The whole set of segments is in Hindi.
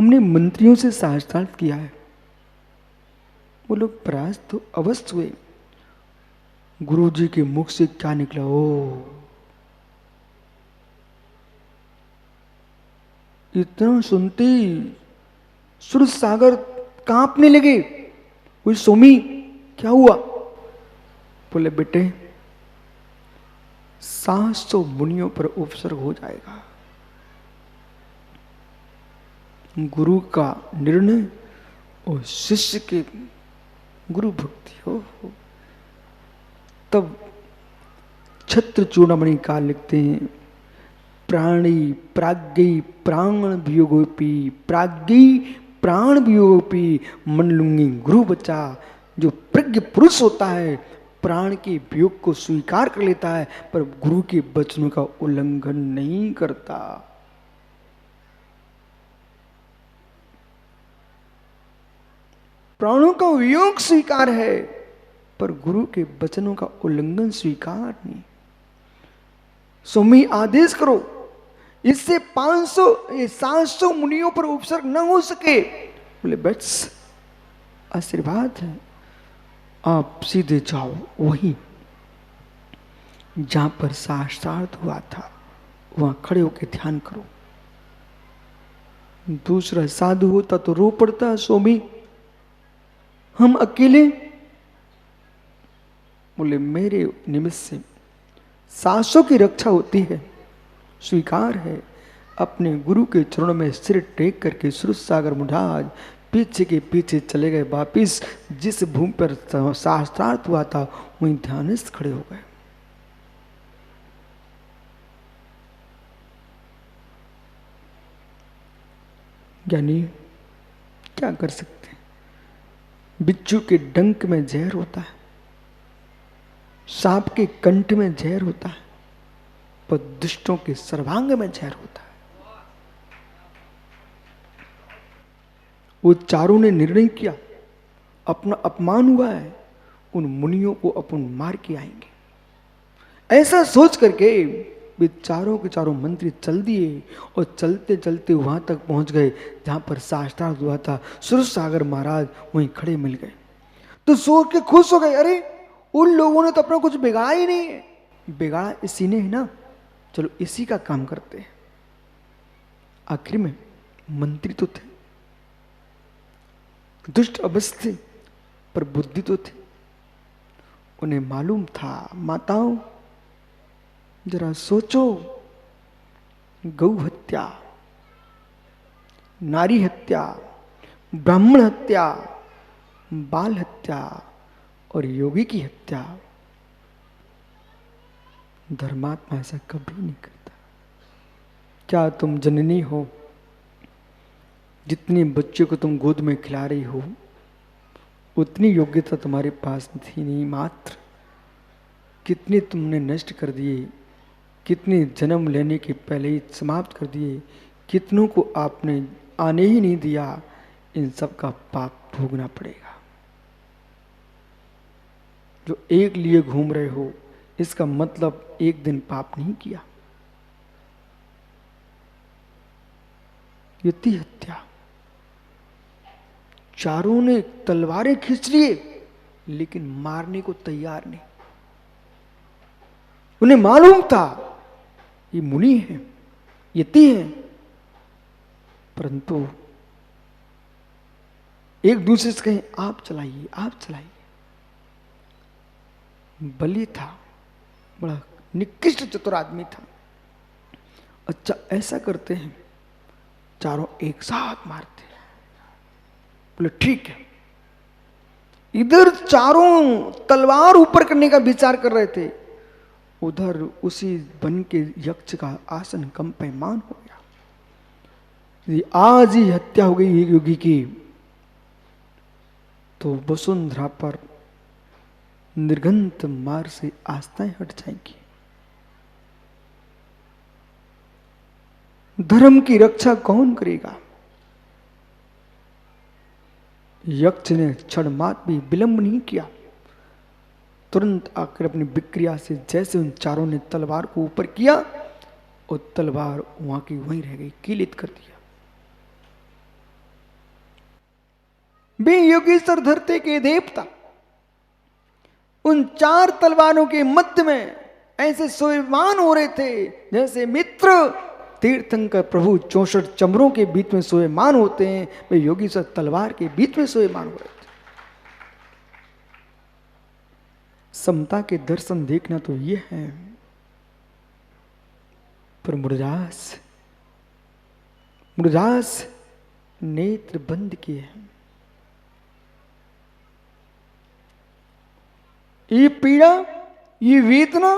हमने मंत्रियों से शास्त्रार्थ किया है, वो लोग परास्त तो अवश्य हुए। गुरु जी के मुख से क्या निकला, ओ इतना सुनते ही सूरज सागर कांपने लगे। कोई सोमी क्या हुआ? बोले बेटे 700 मुनियों पर उपसर्ग हो जाएगा। गुरु का निर्णय और शिष्य के गुरु भक्ति हो। तब छत्र चूड़ामणि का लिखते हैं, प्राणी प्राज्ञी प्राण वियोगोपी, प्राज्ञी प्राण वियोगोपी मन लुंगी गुरु बचा। जो प्रज्ञ पुरुष होता है प्राण के वियोग को स्वीकार कर लेता है, पर गुरु के वचनों का उल्लंघन नहीं करता। प्राणों का वियोग स्वीकार है, पर गुरु के वचनों का उल्लंघन स्वीकार नहीं। स्वामी आदेश करो इससे 700 मुनियों पर उपसर्ग न हो सके। बोले बस आशीर्वाद है, आप सीधे जाओ वहीं जहां पर शास्त्रार्थ हुआ था, वहां खड़े होकर ध्यान करो। दूसरा साधु होता तो रो पड़ता, स्वामी हम अकेले। बोले मेरे निमित्त से 700 की रक्षा होती है, स्वीकार है। अपने गुरु के चरणों में सिर टेक करके सूरज सागर मुढ़ाज पीछे के पीछे चले गए वापिस। जिस भूमि पर शास्त्रार्थ हुआ था वहीं ध्यानस्थ खड़े हो गए। ज्ञानी क्या कर सकते हैं? बिच्छू के डंक में जहर होता है, सांप के कंठ में जहर होता है, पर दुष्टों के सर्वांग में जहर होता है। वो चारों ने निर्णय किया, अपना अपमान हुआ है, उन मुनियों को अपन मार के आएंगे। ऐसा सोच करके वे चारों के चारों मंत्री चल दिए और चलते चलते वहां तक पहुंच गए जहां पर शास्त्रार्थ हुआ था। सूरज सागर महाराज वहीं खड़े मिल गए तो सोच के खुश हो गए, अरे उन लोगों ने तो अपना कुछ बिगाड़ा ही नहीं है, बिगाड़ा इसी ने है ना, चलो इसी का काम करते हैं। आखिर में मंत्री तो थे, दुष्ट अवश्य थे, पर बुद्धि तो थी। उन्हें मालूम था, माताओं जरा सोचो, गौ हत्या, नारी हत्या, ब्राह्मण हत्या, बाल हत्या और योगी की हत्या, धर्मात्मा ऐसा कभी नहीं करता। क्या तुम जननी हो? जितने बच्चों को तुम गोद में खिला रही हो उतनी योग्यता तुम्हारे पास थी नहीं। मात्र कितने तुमने नष्ट कर दिए, कितने जन्म लेने के पहले ही समाप्त कर दिए, कितनों को आपने आने ही नहीं दिया। इन सब का पाप भोगना पड़ेगा। जो एक लिए घूम रहे हो इसका मतलब एक दिन पाप नहीं किया। युति हत्या, चारों ने तलवारें खींच लिए लेकिन मारने को तैयार नहीं। उन्हें मालूम था ये मुनि है, यति है, परंतु एक दूसरे से कहें आप चलाइए, आप चलाइए। बलि था, बड़ा निकृष्ट चतुर आदमी था। अच्छा ऐसा करते हैं, चारों एक साथ मारते हैं। बोले ठीक है। इधर चारों तलवार ऊपर करने का विचार कर रहे थे, उधर उसी वन के यक्ष का आसन कंपयमान हो गया। यदि आज ही हत्या हो गई योगी की तो वसुंधरा पर निर्घंत मार से आस्थाएं हट जाएंगी। धर्म की रक्षा कौन करेगा? यक्ष ने क्षण मात्र भी विलंब नहीं किया, तुरंत आकर अपनी विक्रिया से जैसे उन चारों ने तलवार को ऊपर किया और तलवार वहां की वहीं रह गई, कीलित कर दिया। वे योगेश्वर धरते के देवता उन 4 तलवारों के मध्य में ऐसे सोएमान हो रहे थे जैसे मित्र तीर्थंकर प्रभु 64 चमरों के बीच में सोएमान होते हैं, वे योगेश्वर तलवार के बीच में सोएमान हो रहे थे। समता के दर्शन देखना तो ये है, पर मुरदास नेत्र बंद किए हैं। ये पीड़ा, ये वेदना,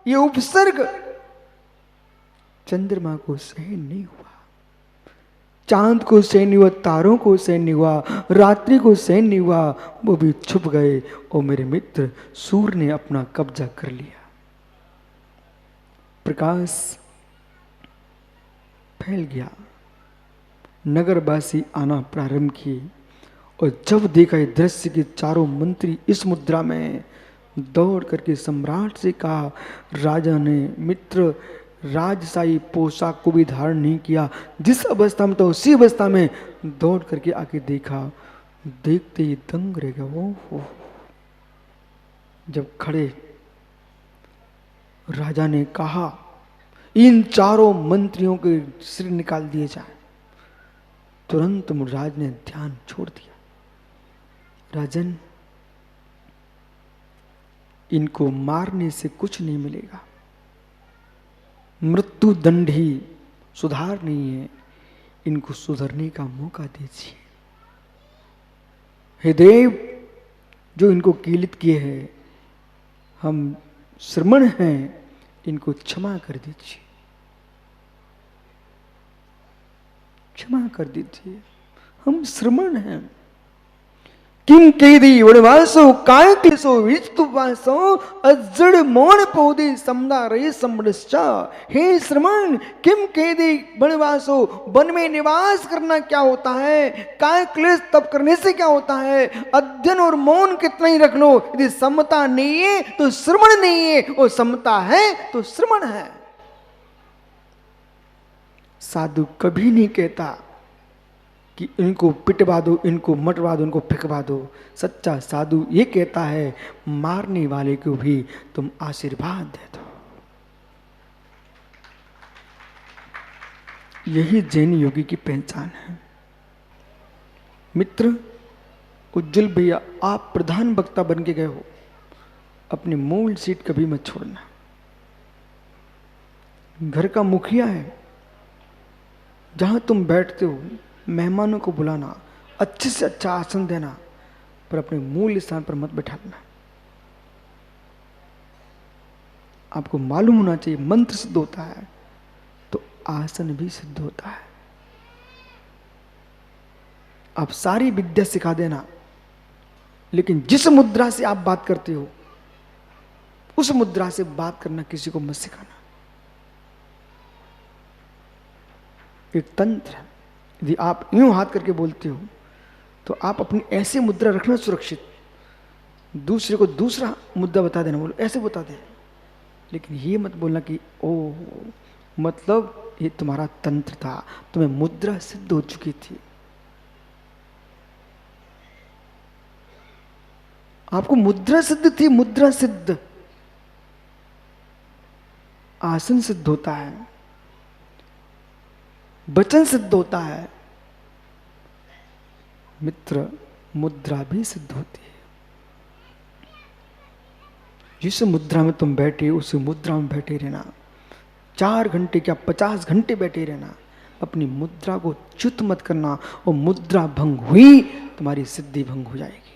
ये उपसर्ग चंद्रमा को सहन नहीं हुआ, चांद को सहन नहीं हुआ, तारों को सहन नहीं हुआ, रात्रि को सहन नहीं हुआ, वो भी छुप गए और मेरे मित्र सूर्य ने अपना कब्जा कर लिया। प्रकाश फैल गया, नगरवासी आना प्रारंभ किए और जब देखा ये दृश्य के 4 मंत्री इस मुद्रा में, दौड़ करके सम्राट से कहा, राजा ने मित्र राजशाही पोशाक को भी धारण नहीं किया, जिस अवस्था में तो उसी अवस्था में दौड़ करके आके देखा, देखते ही दंग रह गया। वो जब खड़े राजा ने कहा इन 4 मंत्रियों के सिर निकाल दिए जाए, तुरंत मुराज ने ध्यान छोड़ दिया। राजन, इनको मारने से कुछ नहीं मिलेगा, मृत्यु दंड ही सुधार नहीं है, इनको सुधरने का मौका दीजिए। हे देव, जो इनको कीलित किए हैं, हम श्रमण हैं, इनको क्षमा कर दीजिए, क्षमा कर दीजिए, हम श्रमण हैं। किम केदी वनवासो काय क्लेशो विस्तुवासो अजड़ मौन पौधे समदा रे समृष्टा। हे श्रमण, किम केदी वनवासो, वन में निवास करना क्या होता है, काय क्लेश तप करने से क्या होता है, अध्ययन और मौन कितना ही रख लो, यदि समता नहीं है तो श्रमण नहीं है, और समता है तो श्रमण है। साधु कभी नहीं कहता कि इनको पिटवा दो, इनको मटवा दो, इनको फेंकवा दो। सच्चा साधु ये कहता है, मारने वाले को भी तुम आशीर्वाद दे दो। यही जैन योगी की पहचान है। मित्र उज्जवल भैया, आप प्रधान वक्ता बन के गए हो, अपनी मूल सीट कभी मत छोड़ना। घर का मुखिया है, जहां तुम बैठते हो मेहमानों को बुलाना, अच्छे से अच्छा आसन देना, पर अपने मूल स्थान पर मत बैठाना। आपको मालूम होना चाहिए, मंत्र सिद्ध होता है तो आसन भी सिद्ध होता है। आप सारी विद्या सिखा देना, लेकिन जिस मुद्रा से आप बात करते हो उस मुद्रा से बात करना किसी को मत सिखाना। एक तंत्र, यदि आप यूं हाथ करके बोलते हो तो आप अपनी ऐसे मुद्रा रखना सुरक्षित, दूसरे को दूसरा मुद्दा बता देना, बोलो ऐसे बता दे, लेकिन ये मत बोलना कि ओ मतलब ये तुम्हारा तंत्र था, तुम्हें मुद्रा सिद्ध हो चुकी थी। आपको मुद्रा सिद्ध थी, मुद्रा सिद्ध। आसन सिद्ध होता है, वचन सिद्ध होता है, मित्र मुद्रा भी सिद्ध होती है। जिस मुद्रा में तुम बैठे उस मुद्रा में बैठे रहना, 4 घंटे क्या 50 घंटे बैठे रहना, अपनी मुद्रा को च्युत मत करना, और मुद्रा भंग हुई तुम्हारी सिद्धि भंग हो जाएगी।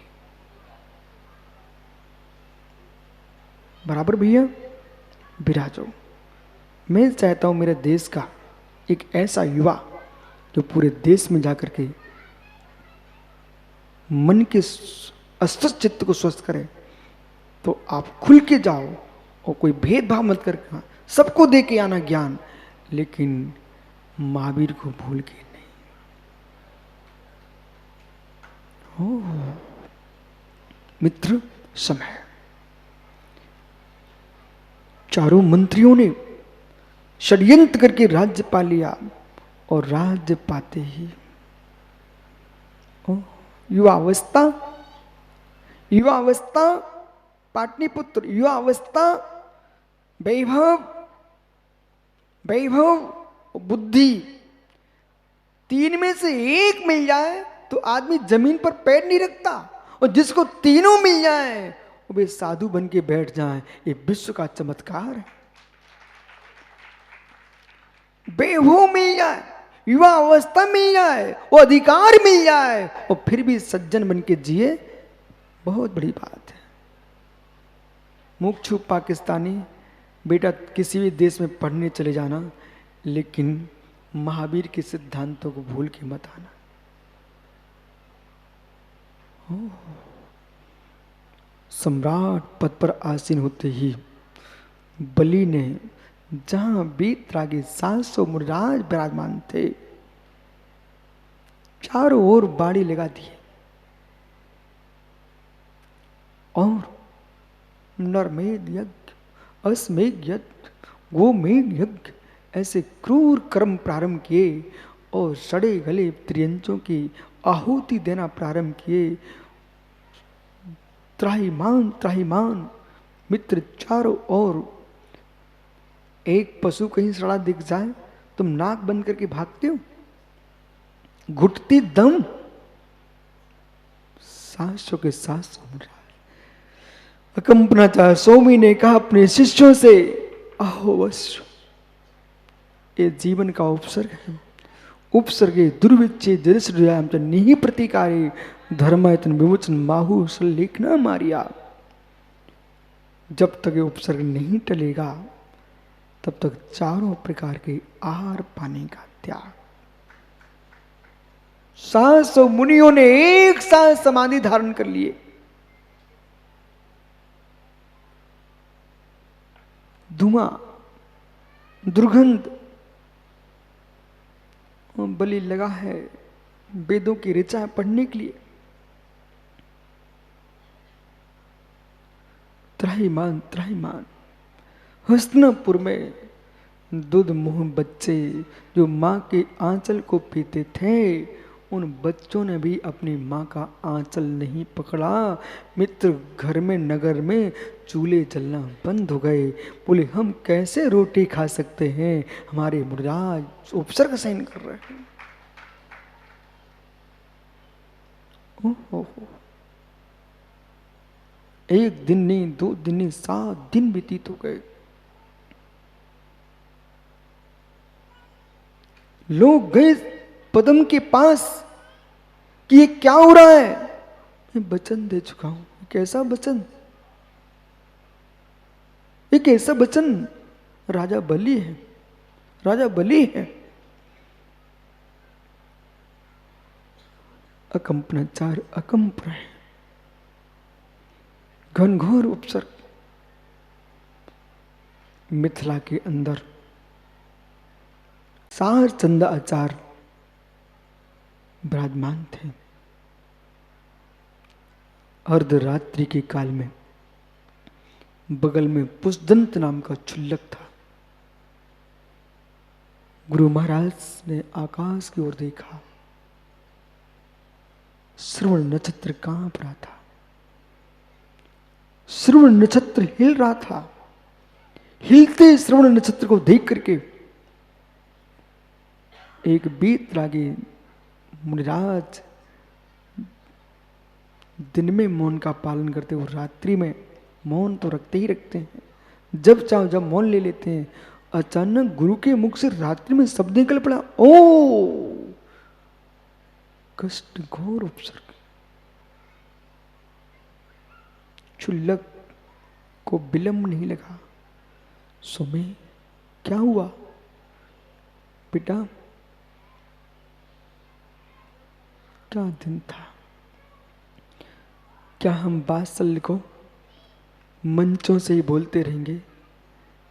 बराबर भैया, विराजो। मैं चाहता हूं मेरे देश का एक ऐसा युवा जो पूरे देश में जाकर के मन के अस्वस्थ चित्त को स्वस्थ करे। तो आप खुल के जाओ और कोई भेदभाव मत करके, सबको दे के आना ज्ञान, लेकिन महावीर को भूल के नहीं। हो मित्र, समय 4 मंत्रियों ने षड्यंत्र करके राज्य पा लिया, और राज्य पाते ही युवावस्था, युवावस्था पाटलिपुत्र, युवावस्था वैभव, वैभव बुद्धि, तीन में से एक मिल जाए तो आदमी जमीन पर पैर नहीं रखता, और जिसको तीनों मिल जाए वो वे साधु बन के बैठ जाए। ये विश्व का चमत्कार है। वैभव मिल जाए, युवा अवस्था मिल जाए, वो अधिकार मिल जाए, और फिर भी सज्जन बन के जिए, बहुत बड़ी बात है। मुक्षु पाकिस्तानी, बेटा किसी भी देश में पढ़ने चले जाना, लेकिन महावीर के सिद्धांतों को भूल के मत आना। सम्राट पद पर आसीन होते ही बलि ने, जहां वीतरागी 700 मुनिराज विराजमान थे, चारों ओर बाड़ी लगा दिए और नरमेध यज्ञ, अश्वमेध यज्ञ, गोमेध यज्ञ ऐसे क्रूर कर्म प्रारंभ किए और सड़े गले त्रियंचों की आहुति देना प्रारंभ किए। त्राहिमाम त्राहिमाम मित्र चारों ओर, एक पशु कहीं सड़ा दिख जाए तुम नाक बंद करके भागते हो, घुटती दम 700 के 700 मुनिराज। अकंपनाचार्य स्वामी ने कहा अपने शिष्यों से, अहोवश्य ये जीवन का उपसर्ग है, उपसर्गे दुर्विच्चे जरिश्रयाम च निहि प्रतिकारी धर्मायतन विमोचन माहु सल्लेख न मारिया। जब तक ये उपसर्ग नहीं टलेगा तब तक चारों प्रकार के आहार पाने का त्याग। 700 मुनियों ने एक साथ समाधि धारण कर लिए। धुआं, दुर्गंध, बलि लगा है वेदों की ऋचा पढ़ने के लिए। त्राहिमाम त्राहिमाम, हस्तिनापुर में दूध मुंह बच्चे जो माँ के आंचल को पीते थे, उन बच्चों ने भी अपनी माँ का आंचल नहीं पकड़ा। मित्र घर में नगर में चूल्हे जलना बंद हो गए। बोले हम कैसे रोटी खा सकते हैं, हमारे मुनिराज उपसर्ग सहन कर रहे हैं। एक दिन नहीं, 2 दिन नहीं, 7 दिन व्यतीत हो गए। लोग गए पद्म के पास कि ये क्या हो रहा है। मैं वचन दे चुका हूं। कैसा वचन? ये कैसा वचन? राजा बलि है, राजा बलि है। अकंपनाचार अकंप रहे, घनघोर उपसर्ग। मिथिला के अंदर सार चंदा आचार्य विराजमान थे। अर्धरात्रि के काल में बगल में पुष्दंत नाम का क्षुल्लक था। गुरु महाराज ने आकाश की ओर देखा, श्रवण नक्षत्र कांप रहा था, श्रवण नक्षत्र हिल रहा था। हिलते श्रवण नक्षत्र को देख करके एक वीतरागी मुनिराज दिन में मौन का पालन करते हो, रात्रि में मौन तो रखते ही रखते हैं, जब चाहो जब मौन ले लेते हैं। अचानक गुरु के मुख से रात्रि में शब्द निकल पड़ा, ओ कष्ट घोर उपसर्ग। क्षुल्लक को विलंब नहीं लगा। सुमे क्या हुआ बेटा? क्या दिन था? क्या हम वात्सल्य को मंचों से ही बोलते रहेंगे?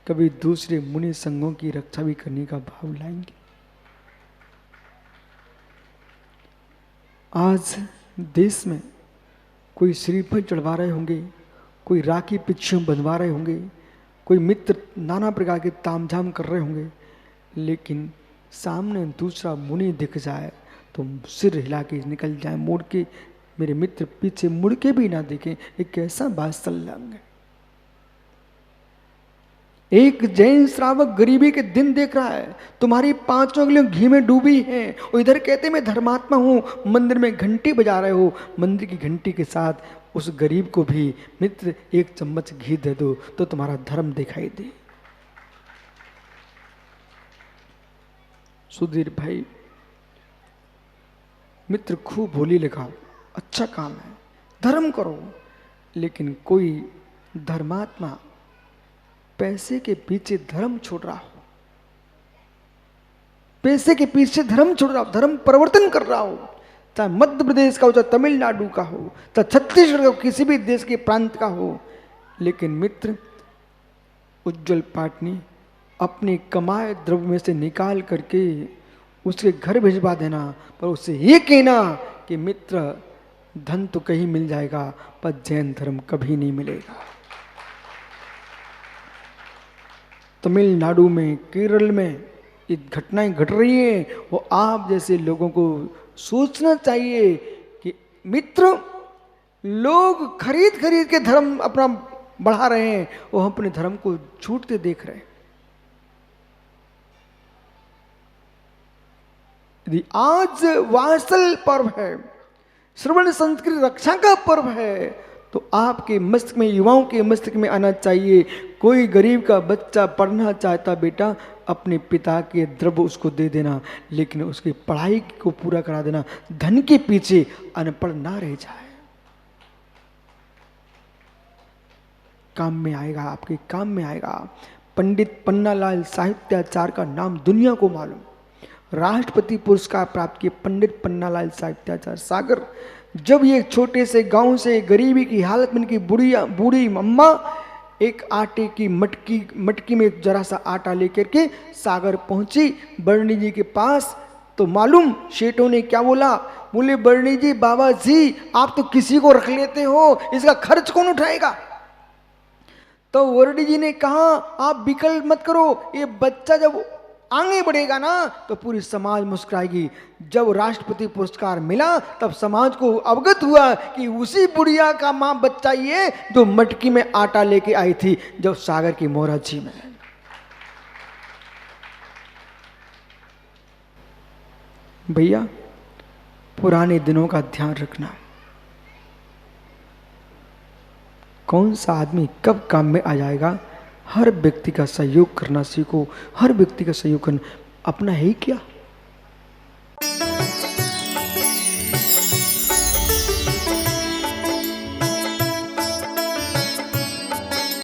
कभी दूसरे मुनि संघों की रक्षा भी करने का भाव लाएंगे? आज देश में कोई श्रीफल चढ़वा रहे होंगे, कोई राखी पिच्छियों बंधवा रहे होंगे, कोई मित्र नाना प्रकार के तामझाम कर रहे होंगे, लेकिन सामने दूसरा मुनि दिख जाए तो सिर हिला के निकल जाए, मोड़ के मेरे मित्र पीछे मुड़ के भी ना देखें। ये कैसा वात्सल्य है। एक जैन श्रावक गरीबी के दिन देख रहा है, तुम्हारी 5 उंगलियां घी में डूबी हैं, और इधर कहते मैं धर्मात्मा हूं, मंदिर में घंटी बजा रहे हो। मंदिर की घंटी के साथ उस गरीब को भी मित्र 1 चम्मच घी दे दो तो तुम्हारा धर्म दिखाई दे। सुधीर भाई मित्र खूब बोली लगाओ, अच्छा काम है, धर्म करो, लेकिन कोई धर्मात्मा पैसे के पीछे धर्म छोड़ रहा हो, पैसे के पीछे धर्म छोड़ रहा हो, धर्म परिवर्तन कर रहा हो, चाहे मध्य प्रदेश का हो, चाहे तमिलनाडु का हो, चाहे छत्तीसगढ़ का, किसी भी देश के प्रांत का हो, लेकिन मित्र उज्जवल पाटनी अपने कमाए द्रव्य में से निकाल करके उसके घर भिजवा देना, पर उससे ये कहना कि मित्र धन तो कहीं मिल जाएगा पर जैन धर्म कभी नहीं मिलेगा। तमिलनाडु में, केरल में ये घटनाएं घट रही हैं, वो आप जैसे लोगों को सोचना चाहिए कि मित्र लोग खरीद खरीद के धर्म अपना बढ़ा रहे हैं, वो हम अपने धर्म को छूटते देख रहे हैं। यदि आज वात्सल पर्व है, श्रवण संस्कृति रक्षा का पर्व है, तो आपके मस्तिष्क में, युवाओं के मस्तिष्क में आना चाहिए, कोई गरीब का बच्चा पढ़ना चाहता बेटा, अपने पिता के द्रव्य उसको दे देना, लेकिन उसकी पढ़ाई को पूरा करा देना, धन के पीछे अनपढ़ ना रह जाए। काम में आएगा, आपके काम में आएगा। पंडित पन्नालाल साहित्याचार्य का नाम दुनिया को मालूम, राष्ट्रपति पुरस्कार प्राप्त किए पंडित पन्नालाल साहित्याचार्य सागर। जब ये छोटे से गांव से गरीबी की हालत में इनकी बूढ़ी अम्मा एक आटे की मटकी में जरा सा आटा लेकर के सागर पहुंची बरनी जी के पास, तो मालूम शेठों ने क्या बोला? बोले बरनी जी, बाबा जी आप तो किसी को रख लेते हो, इसका खर्च कौन उठाएगा? तो वर्णी जी ने कहा आप विकल्प मत करो, ये बच्चा जब आगे बढ़ेगा ना तो पूरी समाज मुस्कुराएगी। जब राष्ट्रपति पुरस्कार मिला तब समाज को अवगत हुआ कि उसी बुढ़िया का मां बच्चा ये जो मटकी में आटा लेके आई थी जब सागर की मोराजी में। भैया पुराने दिनों का ध्यान रखना, कौन सा आदमी कब काम में आ जाएगा, हर व्यक्ति का सहयोग करना सीखो। हर व्यक्ति का सहयोग करना अपना है ही क्या।